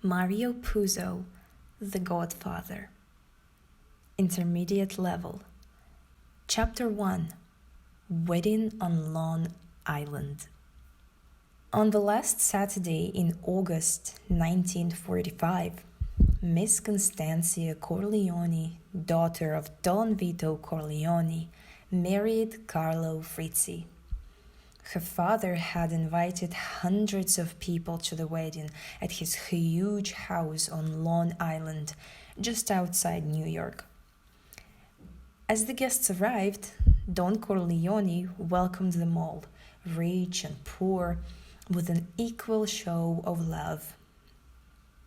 Mariopuzo, the Godfather. Intermediate level. Chapter 1. Wedding on Long Island. On the last Saturday in August 1945, Miss Constantia Corleone, daughter of Don Vito Corleone, married Carlo Frizzi. Her father had invited hundreds of people to the wedding at his huge house on Long Island, just outside New York. As the guests arrived, Don Corleone welcomed them all, rich and poor, with an equal show of love.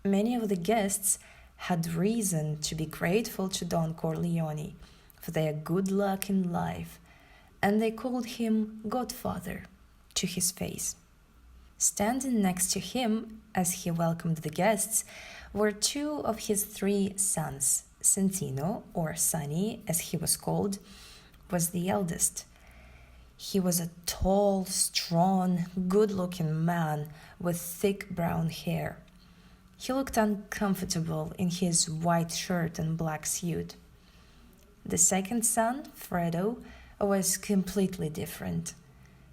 Many of the guests had reason to be grateful to Don Corleone for their good luck in life, and they called him Godfather to his face. Standing next to him as he welcomed the guests were two of his three sons. Santino, or Sonny as he was called, was the eldest. He was a tall, strong, good-looking man with thick brown hair. He looked uncomfortable in his white shirt and black suit. The second son, Fredo, was completely different.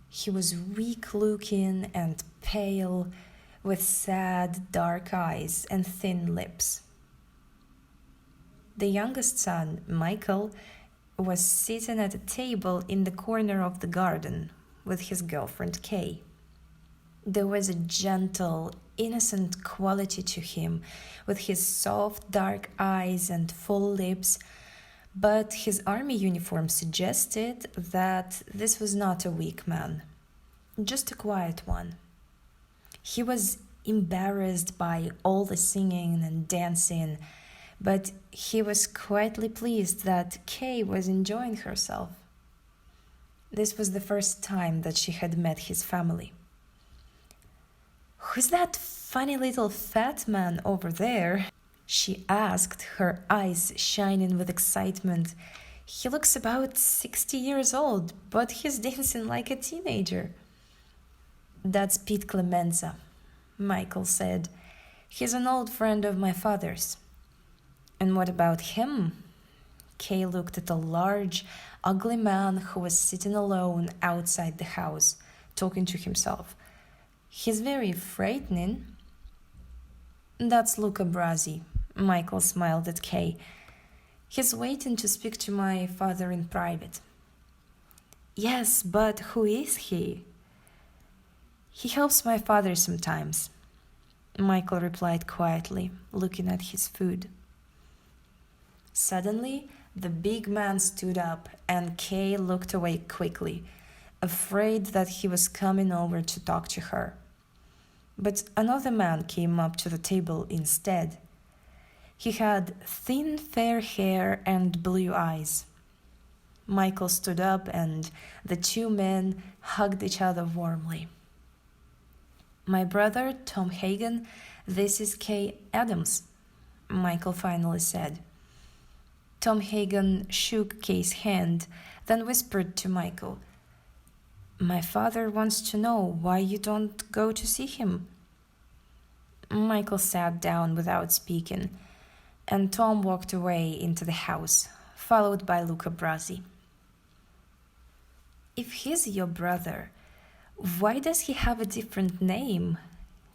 He was weak-looking and pale, with sad, dark eyes and thin lips. The youngest son, Michael, was sitting at a table in the corner of the garden with his girlfriend Kay. There was a gentle, innocent quality to him, with his soft, dark eyes and full lips, but his army uniform suggested that this was not a weak man, just a quiet one. He was embarrassed by all the singing and dancing, but he was quietly pleased that Kay was enjoying herself. This was the first time that she had met his family. "Who's that funny little fat man over there?" she asked, her eyes shining with excitement. "He looks about 60 years old, but he's dancing like a teenager." "That's Pete Clemenza," Michael said. "He's an old friend of my father's." "And what about him?" Kay looked at a large, ugly man who was sitting alone outside the house, talking to himself. "He's very frightening." "That's Luca Brasi," Michael smiled at Kay. "He's waiting to speak to my father in private." "Yes, but who is he?" "He helps my father sometimes," Michael replied quietly, looking at his food. Suddenly, the big man stood up and Kay looked away quickly, afraid that he was coming over to talk to her. But another man came up to the table instead. He had thin, fair hair and blue eyes. Michael stood up and the two men hugged each other warmly. "My brother, Tom Hagen, this is Kay Adams," Michael finally said. Tom Hagen shook Kay's hand, then whispered to Michael, "My father wants to know why you don't go to see him." Michael sat down without speaking, and Tom walked away into the house, followed by Luca Brasi. "If he's your brother, why does he have a different name?"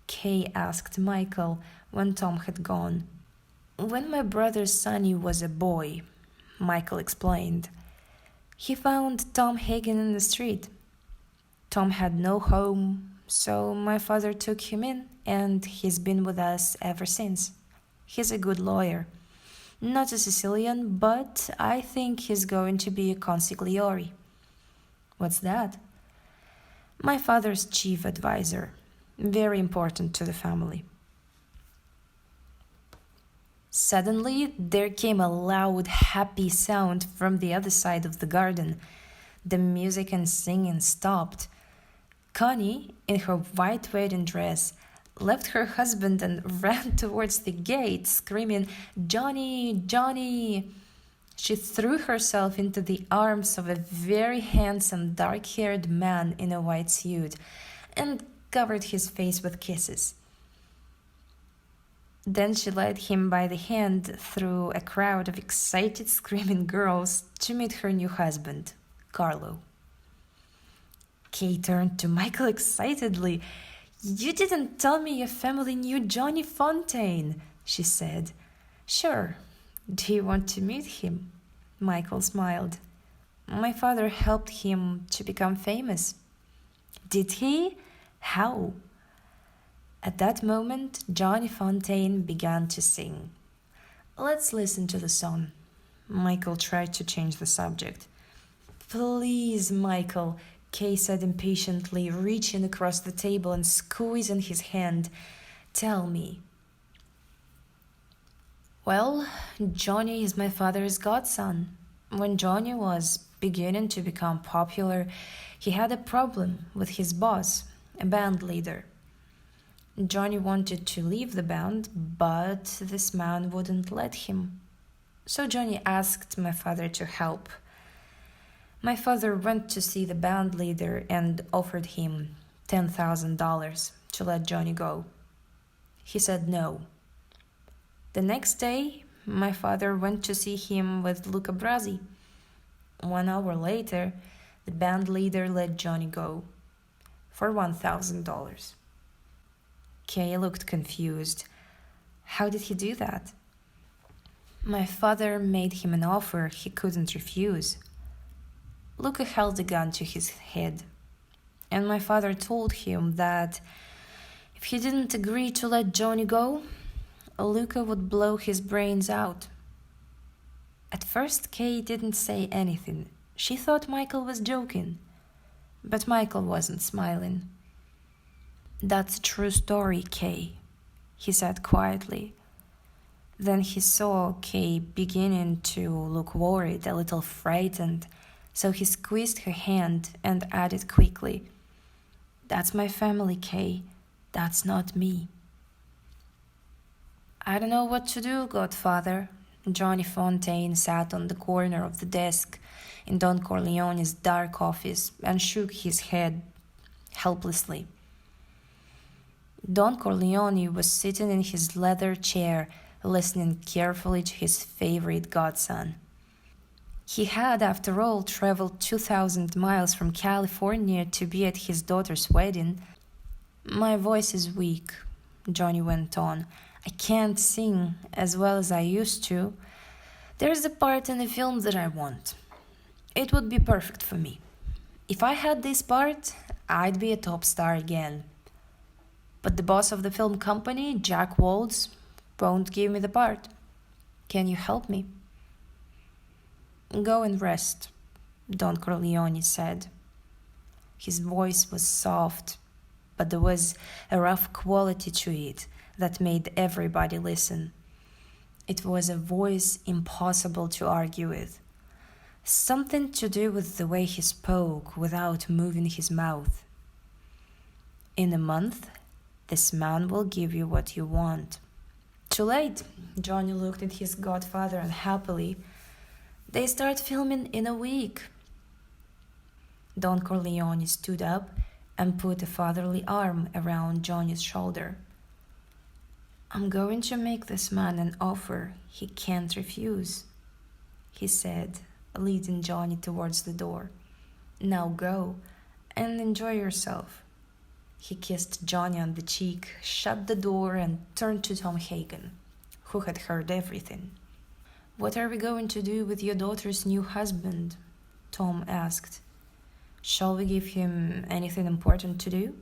Kay asked Michael when Tom had gone. "When my brother Sonny was a boy," Michael explained, "he found Tom Hagen in the street. Tom had no home, so my father took him in, and he's been with us ever since. He's a good lawyer. Not a Sicilian, but I think he's going to be a consigliere." "What's that?" "My father's chief advisor. Very important to the family." Suddenly, there came a loud, happy sound from the other side of the garden. The music and singing stopped. Connie, in her white wedding dress, left her husband and ran towards the gate, screaming, "Johnny, Johnny!" She threw herself into the arms of a very handsome, dark-haired man in a white suit, and covered his face with kisses. Then she led him by the hand through a crowd of excited, screaming girls to meet her new husband, Carlo. Kay turned to Michael excitedly. "You didn't tell me your family knew Johnny Fontaine," she said. "Sure. Do you want to meet him?" Michael smiled. "My father helped him to become famous." "Did he? How?" At that moment, Johnny Fontaine began to sing. "Let's listen to the song." Michael tried to change the subject. "Please, Michael," Kay said impatiently, reaching across the table and squeezing his hand. "Tell me." "Well, Johnny is my father's godson. When Johnny was beginning to become popular, he had a problem with his boss, a band leader. Johnny wanted to leave the band, but this man wouldn't let him. So Johnny asked my father to help. My father went to see the band leader and offered him $10,000 to let Johnny go. He said no. The next day, my father went to see him with Luca Brasi. 1 hour later, the band leader let Johnny go for $1,000. Kay looked confused. How did he do that? My father made him an offer he couldn't refuse. Luca held a gun to his head, and my father told him that if he didn't agree to let Johnny go, Luca would blow his brains out. At first, Kay didn't say anything. She thought Michael was joking, but Michael wasn't smiling. "That's a true story, Kay," he said quietly. Then he saw Kay beginning to look worried, a little frightened, so he squeezed her hand and added quickly, "That's my family, Kay. That's not me." "I don't know what to do, Godfather." Johnny Fontaine sat on the corner of the desk in Don Corleone's dark office and shook his head helplessly. Don Corleone was sitting in his leather chair, listening carefully to his favorite godson. He had, after all, traveled 2,000 miles from California to be at his daughter's wedding. "My voice is weak," Johnny went on. "I can't sing as well as I used to. There's a part in the film that I want. It would be perfect for me. If I had this part, I'd be a top star again. But the boss of the film company, Jack Waltz, won't give me the part. Can you help me?" "Go and rest," Don Corleone said. His voice was soft, but there was a rough quality to it that made everybody listen. It was a voice impossible to argue with. Something to do with the way he spoke without moving his mouth. "In a month, this man will give you what you want." "Too late." Johnny looked at his godfather unhappily. "They start filming in a week." Don Corleone stood up and put a fatherly arm around Johnny's shoulder. "I'm going to make this man an offer he can't refuse," he said, leading Johnny towards the door. "Now go and enjoy yourself." He kissed Johnny on the cheek, shut the door, and turned to Tom Hagen, who had heard everything. "What are we going to do with your daughter's new husband?" Tom asked. "Shall we give him anything important to do?"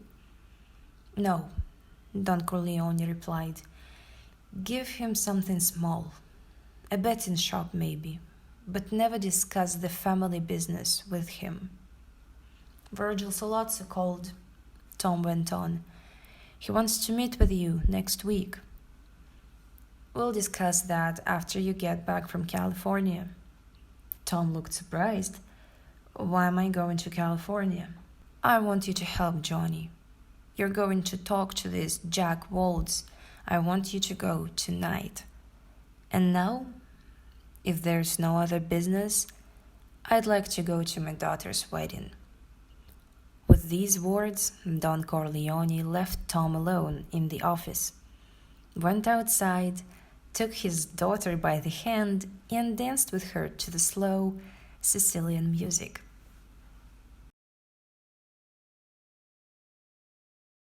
"No," Don Corleone replied. "Give him something small, a betting shop maybe, but never discuss the family business with him." "Virgil Solazzo called," Tom went on. "He wants to meet with you next week." "We'll discuss that after you get back from California." Tom looked surprised. "Why am I going to California?" "I want you to help Johnny. You're going to talk to this Jack Waltz. I want you to go tonight. And now, if there's no other business, I'd like to go to my daughter's wedding." With these words, Don Corleone left Tom alone in the office. went outside, took his daughter by the hand, and danced with her to the slow Sicilian music.